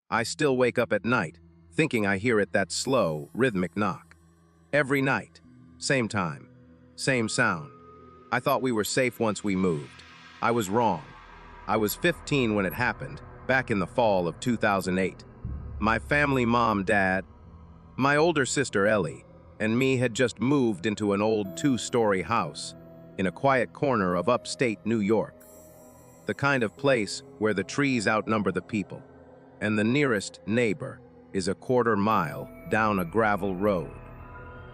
I still wake up at night, thinking I hear that slow, rhythmic knock. Every night, same time, same sound. I thought we were safe once we moved. I was wrong. I was 15 when it happened, back in the fall of 2008. My family, mom, dad, my older sister Ellie, and me had just moved into an old 2-story house in a quiet corner of upstate New York. The kind of place where the trees outnumber the people, and the nearest neighbor is a quarter-mile down a gravel road.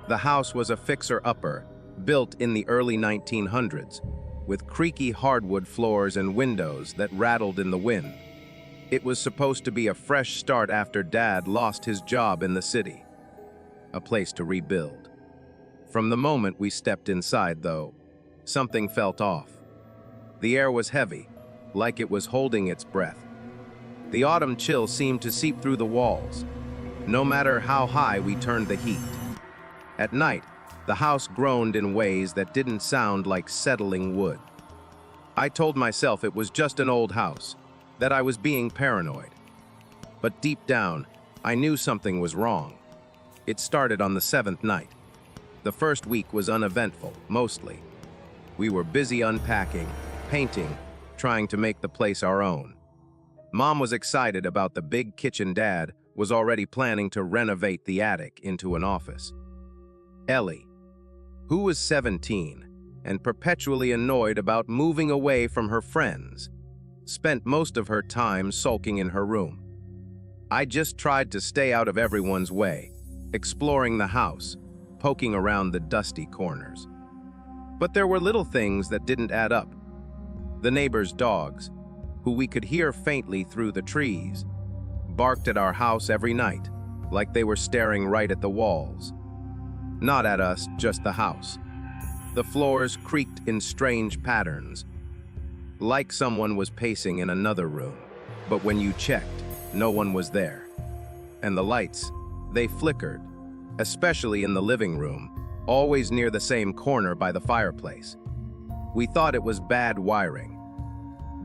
The house was a fixer-upper, built in the early 1900s, with creaky hardwood floors and windows that rattled in the wind. It was supposed to be a fresh start after Dad lost his job in the city. A place to rebuild. From the moment we stepped inside, though, something felt off. The air was heavy, like it was holding its breath. The autumn chill seemed to seep through the walls, no matter how high we turned the heat. At night, the house groaned in ways that didn't sound like settling wood. I told myself it was just an old house, that I was being paranoid. But deep down, I knew something was wrong. It started on the 7th night. The first week was uneventful, mostly. We were busy unpacking, painting, trying to make the place our own. Mom was excited about the big kitchen. Dad was already planning to renovate the attic into an office. Ellie, who was 17 and perpetually annoyed about moving away from her friends, spent most of her time sulking in her room. I just tried to stay out of everyone's way, exploring the house, poking around the dusty corners. But there were little things that didn't add up. The neighbors' dogs, who we could hear faintly through the trees, barked at our house every night, like they were staring right at the walls. Not at us, just the house. The floors creaked in strange patterns, like someone was pacing in another room. But when you checked, no one was there. And the lights, they flickered, especially in the living room, always near the same corner by the fireplace. We thought it was bad wiring.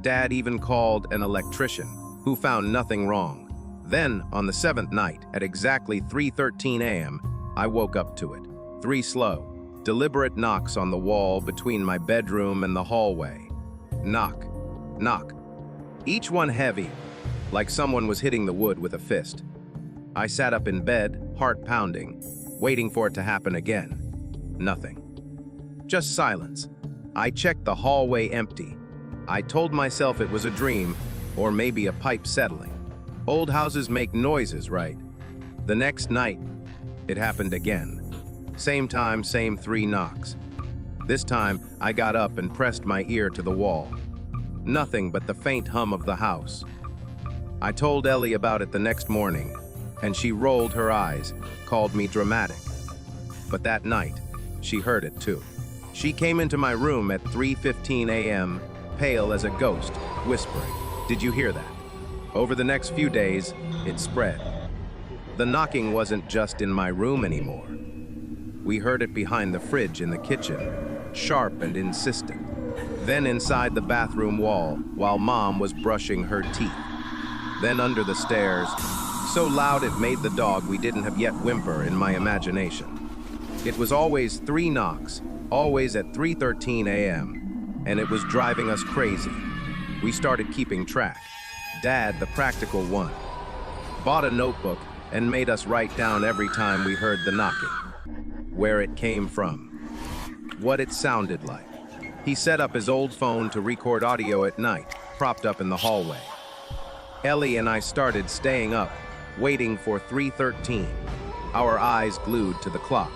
Dad even called an electrician, who found nothing wrong. Then, on the 7th night, at exactly 3:13 a.m., I woke up to it. 3 slow, deliberate knocks on the wall between my bedroom and the hallway. Knock, knock. Each one heavy, like someone was hitting the wood with a fist. I sat up in bed, heart pounding, waiting for it to happen again. Nothing. Just silence. I checked the hallway, empty. I told myself it was a dream, or maybe a pipe settling. Old houses make noises, right? The next night, it happened again. Same time, same 3 knocks. This time, I got up and pressed my ear to the wall. Nothing but the faint hum of the house. I told Ellie about it the next morning, and she rolled her eyes, called me dramatic. But that night, she heard it too. She came into my room at 3:15 a.m., pale as a ghost, whispering, "Did you hear that?" Over the next few days, it spread. The knocking wasn't just in my room anymore. We heard it behind the fridge in the kitchen, sharp and insistent. Then inside the bathroom wall, while Mom was brushing her teeth. Then under the stairs, so loud it made the dog we didn't have yet whimper in my imagination. It was always 3 knocks, always at 3:13 a.m., and it was driving us crazy. We started keeping track. Dad, the practical one, bought a notebook and made us write down every time we heard the knocking, where it came from, what it sounded like. He set up his old phone to record audio at night, propped up in the hallway. Ellie and I started staying up, waiting for 3:13, our eyes glued to the clock.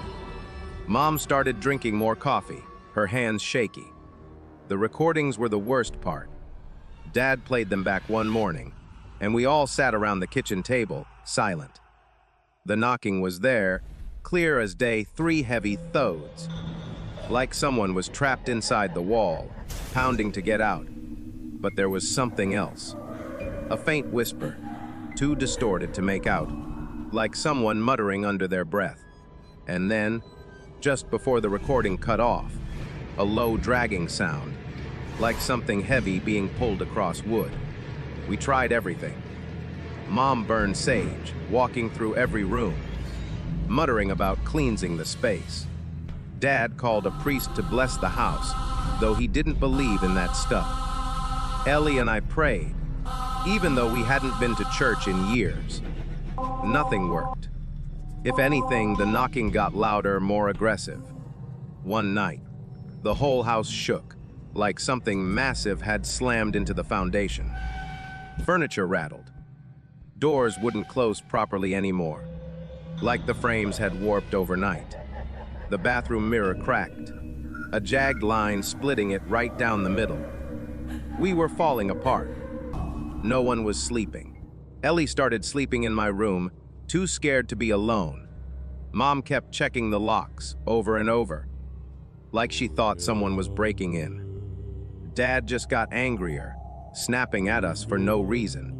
Mom started drinking more coffee, her hands shaky. The recordings were the worst part. Dad played them back one morning, and we all sat around the kitchen table, silent. The knocking was there, clear as day, 3 heavy thuds, like someone was trapped inside the wall, pounding to get out. But there was something else. A faint whisper, too distorted to make out, like someone muttering under their breath. And then, just before the recording cut off, a low dragging sound, like something heavy being pulled across wood. We tried everything. Mom burned sage, walking through every room, muttering about cleansing the space. Dad called a priest to bless the house, though he didn't believe in that stuff. Ellie and I prayed, even though we hadn't been to church in years. Nothing worked. If anything, the knocking got louder, more aggressive. One night, the whole house shook, like something massive had slammed into the foundation. Furniture rattled. Doors wouldn't close properly anymore, like the frames had warped overnight. The bathroom mirror cracked, a jagged line splitting it right down the middle. We were falling apart. No one was sleeping. Ellie started sleeping in my room, too scared to be alone. Mom kept checking the locks over and over, like she thought someone was breaking in. Dad just got angrier, snapping at us for no reason.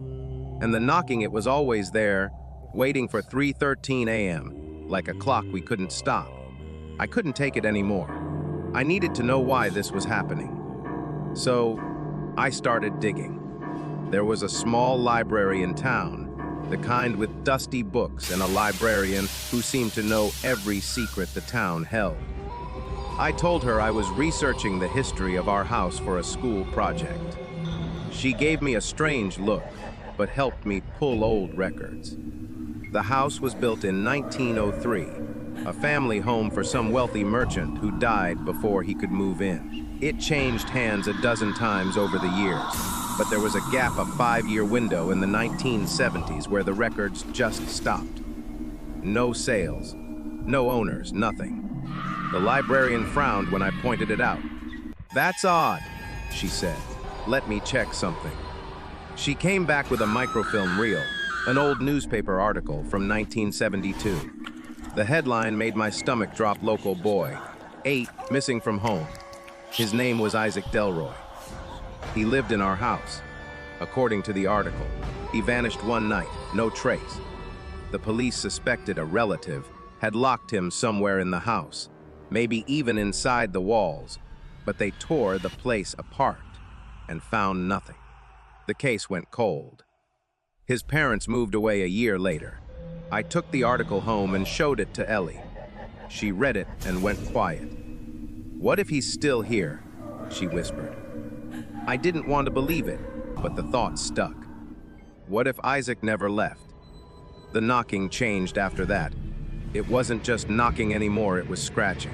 And the knocking, it was always there, waiting for 3:13 a.m., like a clock we couldn't stop. I couldn't take it anymore. I needed to know why this was happening. So I started digging. There was a small library in town, the kind with dusty books and a librarian who seemed to know every secret the town held. I told her I was researching the history of our house for a school project. She gave me a strange look, but helped me pull old records. The house was built in 1903, a family home for some wealthy merchant who died before he could move in. It changed hands a dozen times over the years, but there was a gap, a 5-year window in the 1970s where the records just stopped. No sales, no owners, nothing. The librarian frowned when I pointed it out. "That's odd," she said. "Let me check something." She came back with a microfilm reel, an old newspaper article from 1972. The headline made my stomach drop. "Local boy, 8, missing from home." His name was Isaac Delroy. He lived in our house. According to the article, he vanished one night, no trace. The police suspected a relative had locked him somewhere in the house, maybe even inside the walls, but they tore the place apart and found nothing. The case went cold. His parents moved away a year later. I took the article home and showed it to Ellie. She read it and went quiet. "What if he's still here?" she whispered. I didn't want to believe it, but the thought stuck. What if Isaac never left? The knocking changed after that. It wasn't just knocking anymore, it was scratching.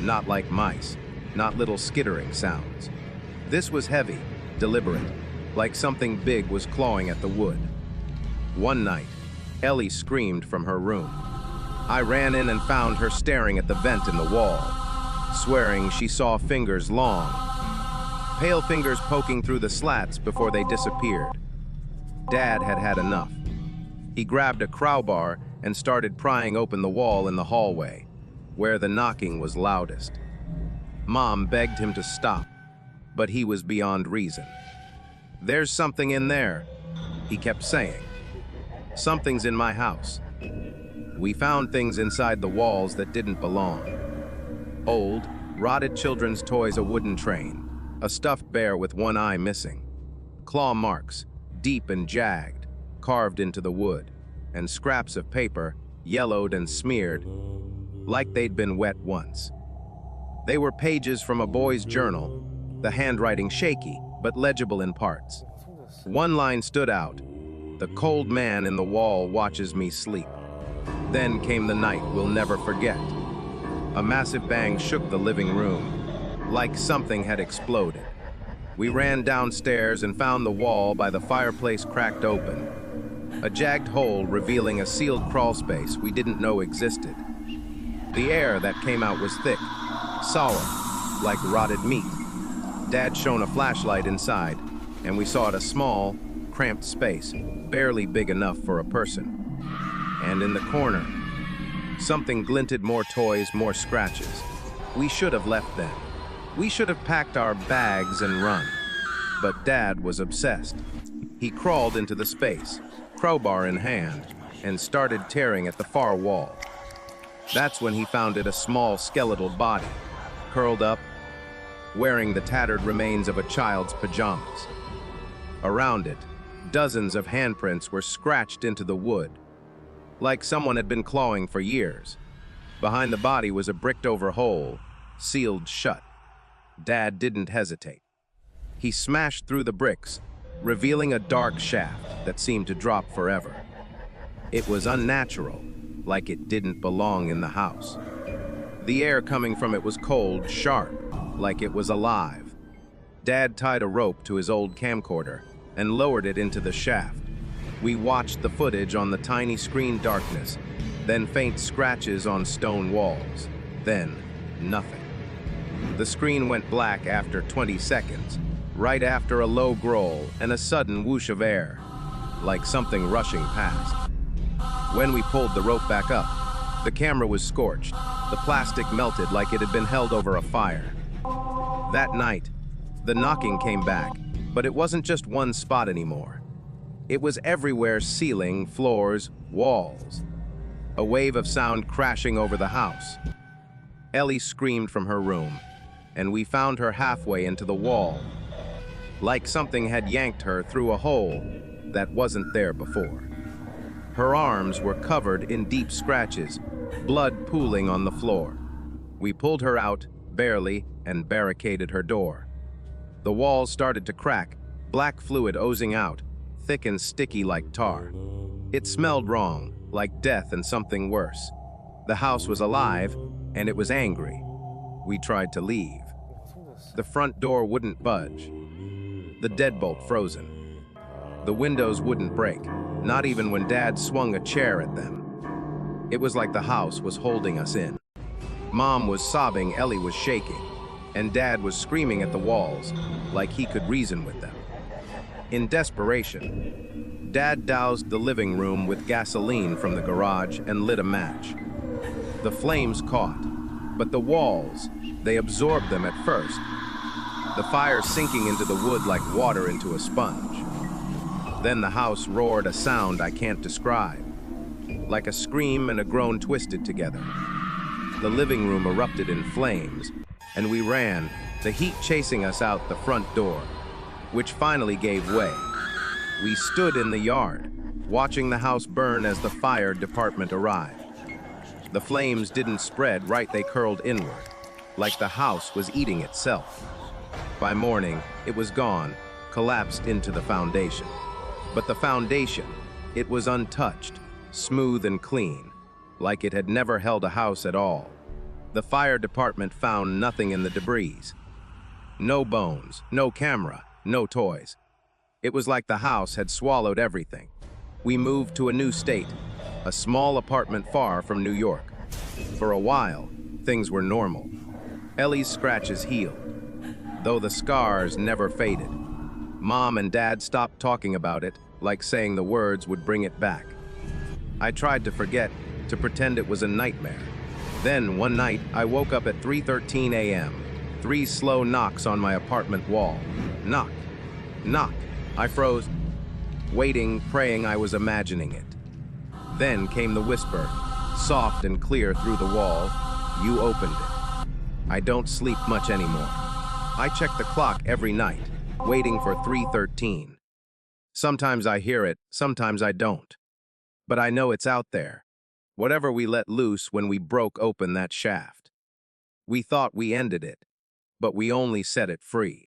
Not like mice, not little skittering sounds. This was heavy, deliberate, like something big was clawing at the wood. One night, Ellie screamed from her room. I ran in and found her staring at the vent in the wall, swearing she saw fingers long, pale fingers poking through the slats before they disappeared. Dad had had enough. He grabbed a crowbar and started prying open the wall in the hallway, where the knocking was loudest. Mom begged him to stop, but he was beyond reason. "There's something in there," he kept saying. "Something's in my house." We found things inside the walls that didn't belong. Old, rotted children's toys, a wooden train, a stuffed bear with one eye missing, claw marks, deep and jagged, carved into the wood, and scraps of paper, yellowed and smeared, like they'd been wet once. They were pages from a boy's journal, the handwriting shaky, but legible in parts. One line stood out: "The cold man in the wall watches me sleep." Then came the night we'll never forget. A massive bang shook the living room, like something had exploded. We ran downstairs and found the wall by the fireplace cracked open, a jagged hole revealing a sealed crawl space we didn't know existed. The air that came out was thick, sour, like rotted meat. Dad shone a flashlight inside, and we saw a small, cramped space, barely big enough for a person. And in the corner, something glinted. More toys, more scratches. We should have left then. We should have packed our bags and run. But Dad was obsessed. He crawled into the space, crowbar in hand, and started tearing at the far wall. That's when he found it, a small skeletal body, curled up, wearing the tattered remains of a child's pajamas. Around it, Dozens of handprints were scratched into the wood, like someone had been clawing for years. Behind the body was a bricked-over hole, sealed shut. Dad didn't hesitate. He smashed through the bricks, revealing a dark shaft that seemed to drop forever. It was unnatural, like it didn't belong in the house. The air coming from it was cold, sharp, like it was alive. Dad tied a rope to his old camcorder and lowered it into the shaft. We watched the footage on the tiny screen darkness, then faint scratches on stone walls, then nothing. The screen went black after 20 seconds, right after a low growl and a sudden whoosh of air, like something rushing past. When we pulled the rope back up, the camera was scorched. The plastic melted like it had been held over a fire. That night, the knocking came back, but it wasn't just one spot anymore. It was everywhere: ceiling, floors, walls. A wave of sound crashing over the house. Ellie screamed from her room, and we found her halfway into the wall, like something had yanked her through a hole that wasn't there before. Her arms were covered in deep scratches, blood pooling on the floor. We pulled her out, barely, and barricaded her door. The walls started to crack, black fluid oozing out, thick and sticky like tar. It smelled wrong, like death and something worse. The house was alive, and it was angry. We tried to leave. The front door wouldn't budge. The deadbolt frozen. The windows wouldn't break, not even when Dad swung a chair at them. It was like the house was holding us in. Mom was sobbing, Ellie was shaking, and Dad was screaming at the walls, like he could reason with them. In desperation, Dad doused the living room with gasoline from the garage and lit a match. The flames caught, but the walls, they absorbed them at first, the fire sinking into the wood like water into a sponge. Then the house roared a sound I can't describe, like a scream and a groan twisted together. The living room erupted in flames, and we ran, the heat chasing us out the front door, which finally gave way. We stood in the yard, watching the house burn as the fire department arrived. The flames didn't spread right, they curled inward, like the house was eating itself. By morning, it was gone, collapsed into the foundation. But the foundation, it was untouched, smooth and clean, like it had never held a house at all. The fire department found nothing in the debris. No bones, no camera, no toys. It was like the house had swallowed everything. We moved to a new state, a small apartment far from New York. For a while, things were normal. Ellie's scratches healed, though the scars never faded. Mom and Dad stopped talking about it, like saying the words would bring it back. I tried to forget, to pretend it was a nightmare. Then, one night, I woke up at 3:13 a.m. 3 slow knocks on my apartment wall. Knock, knock. I froze, waiting, praying I was imagining it. Then came the whisper, soft and clear through the wall. You opened it. I don't sleep much anymore. I check the clock every night, waiting for 3:13. Sometimes I hear it, sometimes I don't. But I know it's out there, whatever we let loose when we broke open that shaft. We thought we ended it, but we only set it free.